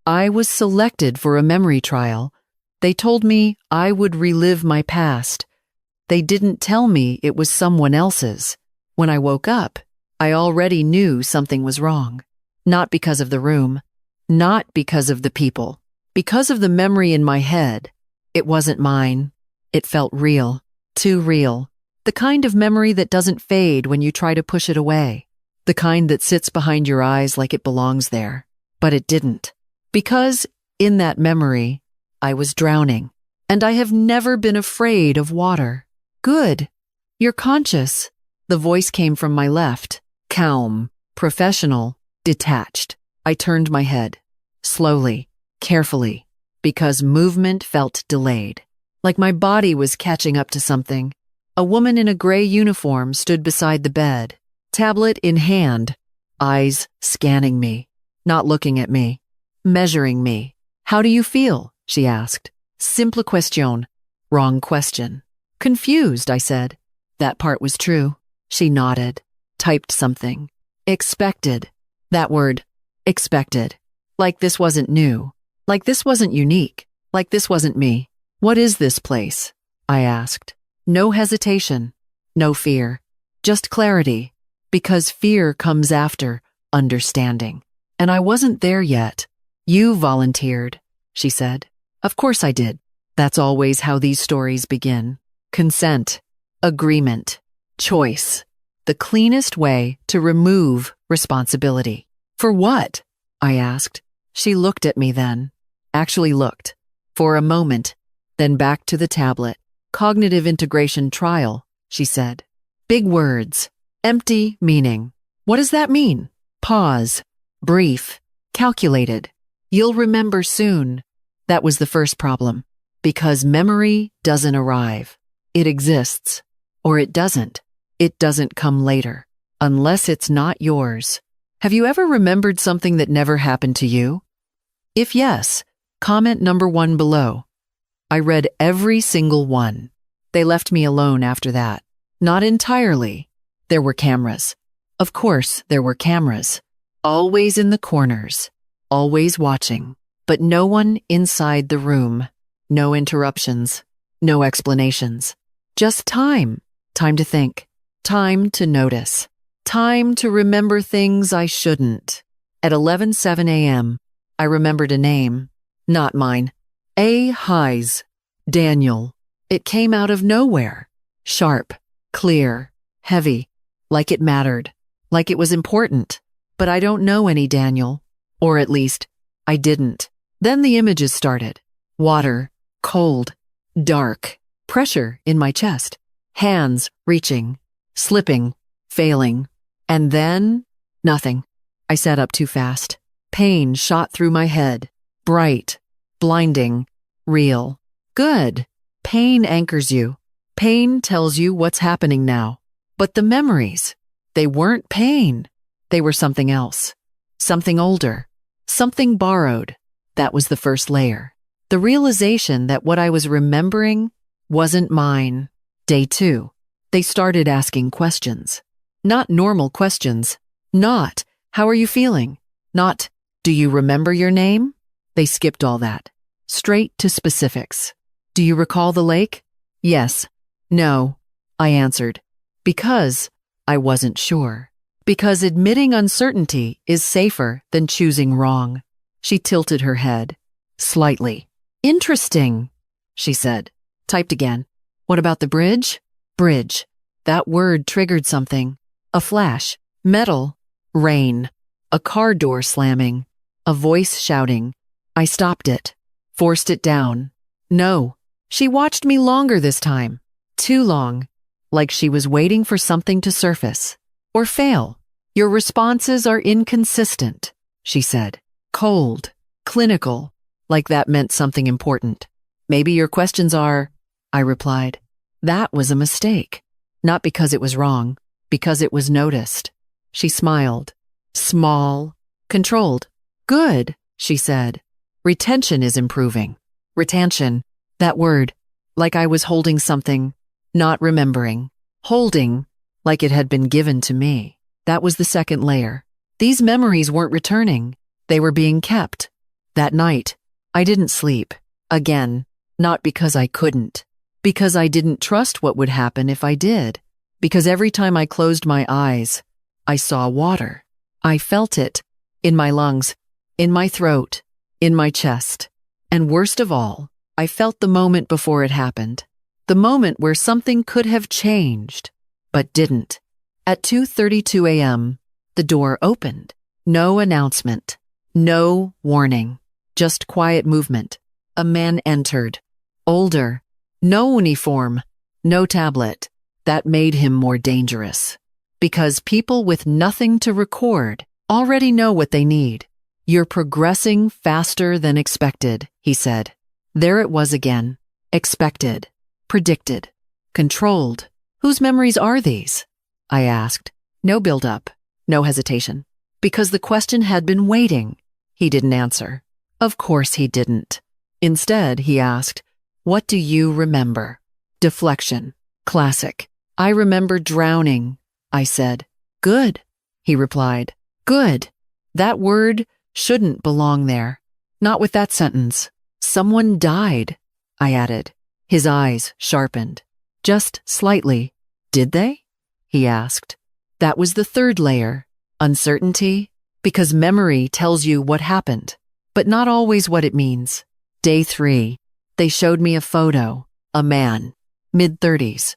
I was selected for a memory trial. They told me I would relive my past. They didn't tell me it was someone else's. When I woke up, I already knew something was wrong. Not because of the room, not because of the people, because of the memory in my head. It wasn't mine. It felt real, too real. The kind of memory that doesn't fade when you try to push it away. The kind that sits behind your eyes like it belongs there. But it didn't. Because in that memory, I was drowning. And I have never been afraid of water. Good. You're conscious. The voice came from my left. Calm, professional, detached. I turned my head. Slowly, carefully. Because movement felt delayed. Like my body was catching up to something. A woman in a gray uniform stood beside the bed. Tablet in hand. Eyes scanning me. Not looking at me. Measuring me. How do you feel? She asked. Simple question. Wrong question. Confused, I said. That part was true. She nodded. Typed something. Expected. That word. Expected. Like this wasn't new. Like this wasn't unique. Like this wasn't me. What is this place? I asked. No hesitation. No fear. Just clarity. Because fear comes after understanding. And I wasn't there yet. You volunteered, she said. Of course I did. That's always how these stories begin. Consent. Agreement. Choice. The cleanest way to remove responsibility. For what? I asked. She looked at me then. Actually looked. For a moment. Then back to the tablet. Cognitive integration trial, she said. Big words. Empty meaning. What does that mean? Pause. Brief. Calculated. You'll remember soon. That was the first problem. Because memory doesn't arrive. It exists. Or it doesn't. It doesn't come later. Unless it's not yours. Have you ever remembered something that never happened to you? If yes, comment number 1 below. I read every single one. They left me alone after that. Not entirely. There were cameras. Of course, there were cameras. Always in the corners. Always watching. But no one inside the room. No interruptions. No explanations. Just time. Time to think. Time to notice. Time to remember things I shouldn't. At 11:07 a.m., I remembered a name. Not mine. A. Heise. Daniel. It came out of nowhere. Sharp. Clear. Heavy. Like it mattered. Like it was important. But I don't know any Daniel. Or at least, I didn't. Then the images started. Water. Cold. Dark. Pressure in my chest. Hands reaching. Slipping. Failing. And then, nothing. I sat up too fast. Pain shot through my head. Bright. Blinding. Real. Good. Pain anchors you. Pain tells you what's happening now. But the memories, they weren't pain. They were something else. Something older. Something borrowed. That was the first layer. The realization that what I was remembering wasn't mine. Day 2. They started asking questions. Not normal questions. Not, how are you feeling? Not, do you remember your name? They skipped all that. Straight to specifics. Do you recall the lake? Yes. No, I answered. Because I wasn't sure. Because admitting uncertainty is safer than choosing wrong. She tilted her head. Slightly. Interesting, she said. Typed again. What about the bridge? Bridge. That word triggered something. A flash. Metal. Rain. A car door slamming. A voice shouting. I stopped it. Forced it down. No. She watched me longer this time. Too long. Like she was waiting for something to surface. Or fail. Your responses are inconsistent, she said. Cold. Clinical. Like that meant something important. Maybe your questions are, I replied. That was a mistake. Not because it was wrong. Because it was noticed. She smiled. Small. Controlled. Good, she said. Retention is improving. Retention. That word. Like I was holding something. Not remembering. Holding. Like it had been given to me. That was the second layer. These memories weren't returning. They were being kept. That night, I didn't sleep. Again, not because I couldn't. Because I didn't trust what would happen if I did. Because every time I closed my eyes, I saw water. I felt it. In my lungs, in my throat, in my chest. And worst of all, I felt the moment before it happened. The moment where something could have changed, but didn't. At 2:32 a.m., the door opened. No announcement. No warning. Just quiet movement. A man entered. Older. No uniform. No tablet. That made him more dangerous. Because people with nothing to record already know what they need. You're progressing faster than expected, he said. There it was again. Expected. Predicted. Controlled. Whose memories are these? I asked. No build-up. No hesitation. Because the question had been waiting. He didn't answer. Of course he didn't. Instead, he asked, "What do you remember?" Deflection. Classic. I remember drowning, I said. Good, he replied. Good. That word shouldn't belong there. Not with that sentence. Someone died, I added. His eyes sharpened. Just slightly. Did they? He asked. That was the third layer. Uncertainty. Because memory tells you what happened, but not always what it means. Day 3. They showed me a photo. A man. Mid-30s.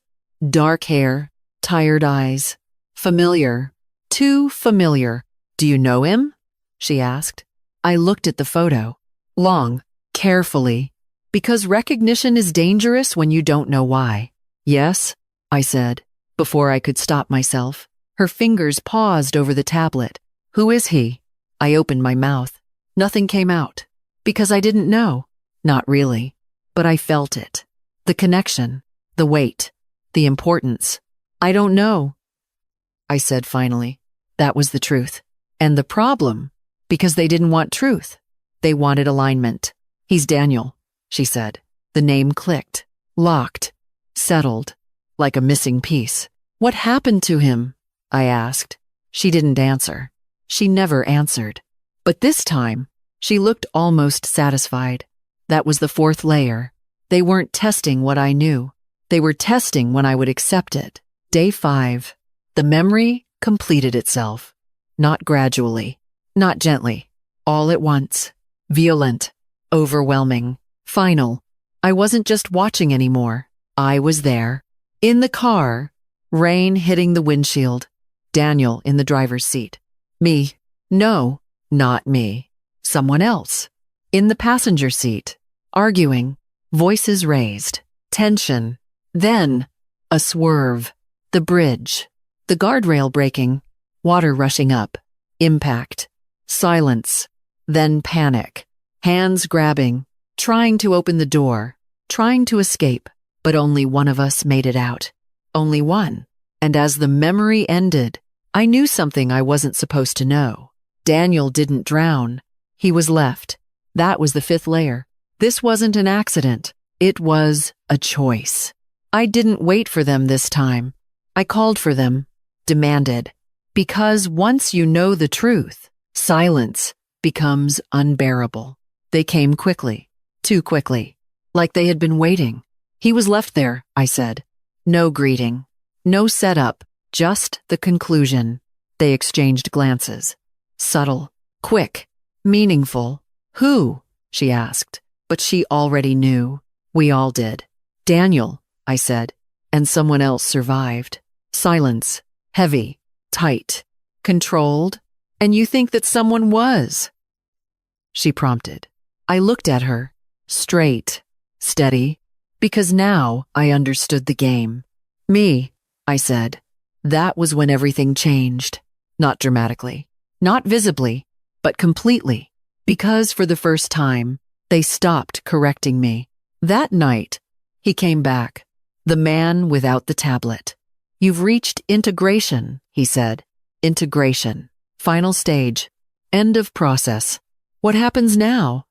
Dark hair. Tired eyes. Familiar. Too familiar. Do you know him? She asked. I looked at the photo. Long. Carefully. Because recognition is dangerous when you don't know why. Yes, I said, before I could stop myself. Her fingers paused over the tablet. Who is he? I opened my mouth. Nothing came out. Because I didn't know. Not really. But I felt it. The connection. The weight. The importance. I don't know, I said finally. That was the truth. And the problem, because they didn't want truth. They wanted alignment. He's Daniel, she said. The name clicked. Locked. Settled. Like a missing piece. What happened to him? I asked. She didn't answer. She never answered. But this time, she looked almost satisfied. That was the fourth layer. They weren't testing what I knew. They were testing when I would accept it. Day 5. The memory completed itself. Not gradually. Not gently. All at once. Violent. Overwhelming. Final. I wasn't just watching anymore. I was there. In the car. Rain hitting the windshield. Daniel in the driver's seat. Me. No, not me. Someone else. In the passenger seat. Arguing. Voices raised. Tension. Then, a swerve. The bridge. The guardrail breaking. Water rushing up. Impact. Silence. Then panic. Hands grabbing. Trying to open the door. Trying to escape. But only one of us made it out. Only one. And as the memory ended, I knew something I wasn't supposed to know. Daniel didn't drown. He was left. That was the 5th layer. This wasn't an accident. It was a choice. I didn't wait for them this time. I called for them. Demanded. Because once you know the truth, silence becomes unbearable. They came quickly. Too quickly. Like they had been waiting. He was left there, I said. No greeting. No setup. Just the conclusion. They exchanged glances. Subtle. Quick. Meaningful. Who? She asked. But she already knew. We all did. Daniel, I said. And someone else survived. Silence. Heavy. Tight. Controlled. And you think that someone was? She prompted. I looked at her. Straight. Steady. Because now I understood the game. Me, I said. That was when everything changed. Not dramatically. Not visibly. But completely. Because for the first time, they stopped correcting me. That night, he came back. The man without the tablet. You've reached integration, he said. Integration. Final stage. End of process. What happens now?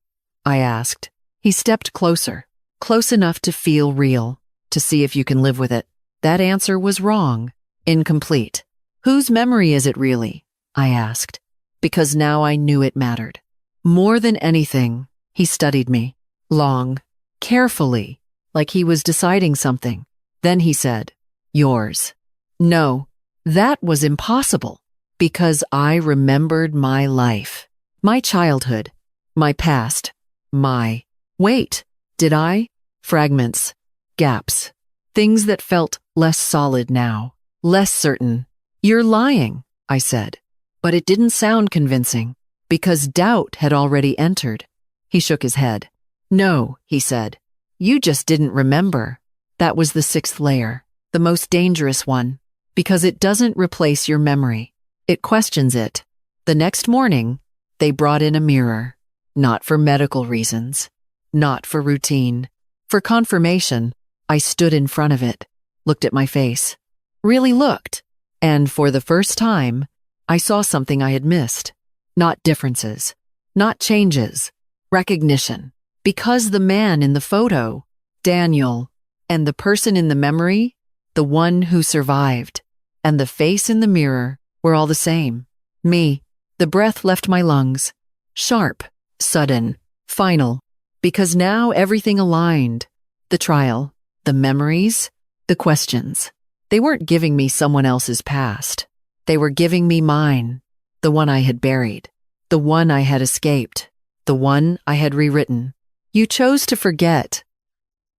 I asked. He stepped closer. Close enough to feel real. To see if you can live with it. That answer was wrong. Incomplete. Whose memory is it really? I asked. Because now I knew it mattered. More than anything, he studied me. Long, carefully, like he was deciding something. Then he said, "Yours." No, that was impossible, because I remembered my life, my childhood, my past, my... Wait, did I? Fragments, gaps, things that felt less solid now, less certain. "You're lying," I said. But it didn't sound convincing, because doubt had already entered. He shook his head. "No," he said. "You just didn't remember." That was the sixth layer, the most dangerous one, because it doesn't replace your memory. It questions it. The next morning, they brought in a mirror, not for medical reasons, not for routine. For confirmation, I stood in front of it, looked at my face, really looked, and for the first time, I saw something I had missed. Not differences, not changes, recognition. Because the man in the photo, Daniel, and the person in the memory, the one who survived, and the face in the mirror were all the same. Me. The breath left my lungs. Sharp, sudden, final. Because now everything aligned. The trial, the memories, the questions. They weren't giving me someone else's past. They were giving me mine, the one I had buried, the one I had escaped, the one I had rewritten. "You chose to forget,"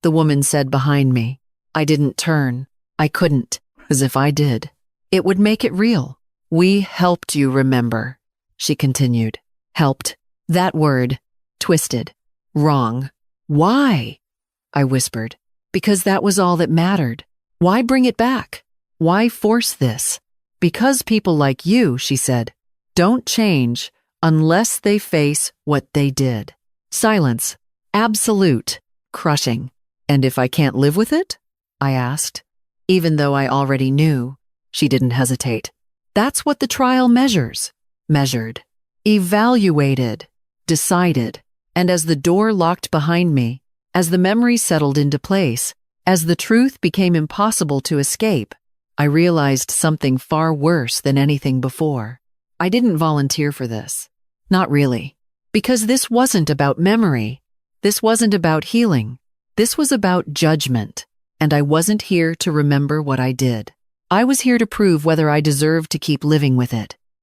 the woman said behind me. I didn't turn. I couldn't, as if I did. "It would make it real." "We helped you remember," she continued. Helped. That word. Twisted. Wrong. "Why?" I whispered. "Because that was all that mattered. Why bring it back? Why force this?" "Because people like you," she said, "don't change unless they face what they did." Silence. Absolute. Crushing. "And if I can't live with it?" I asked. Even though I already knew, she didn't hesitate. "That's what the trial measures." Measured. Evaluated. Decided. And as the door locked behind me, as the memory settled into place, as the truth became impossible to escape, I realized something far worse than anything before. I didn't volunteer for this. Not really. Because this wasn't about memory. This wasn't about healing. This was about judgment. And I wasn't here to remember what I did. I was here to prove whether I deserved to keep living with it.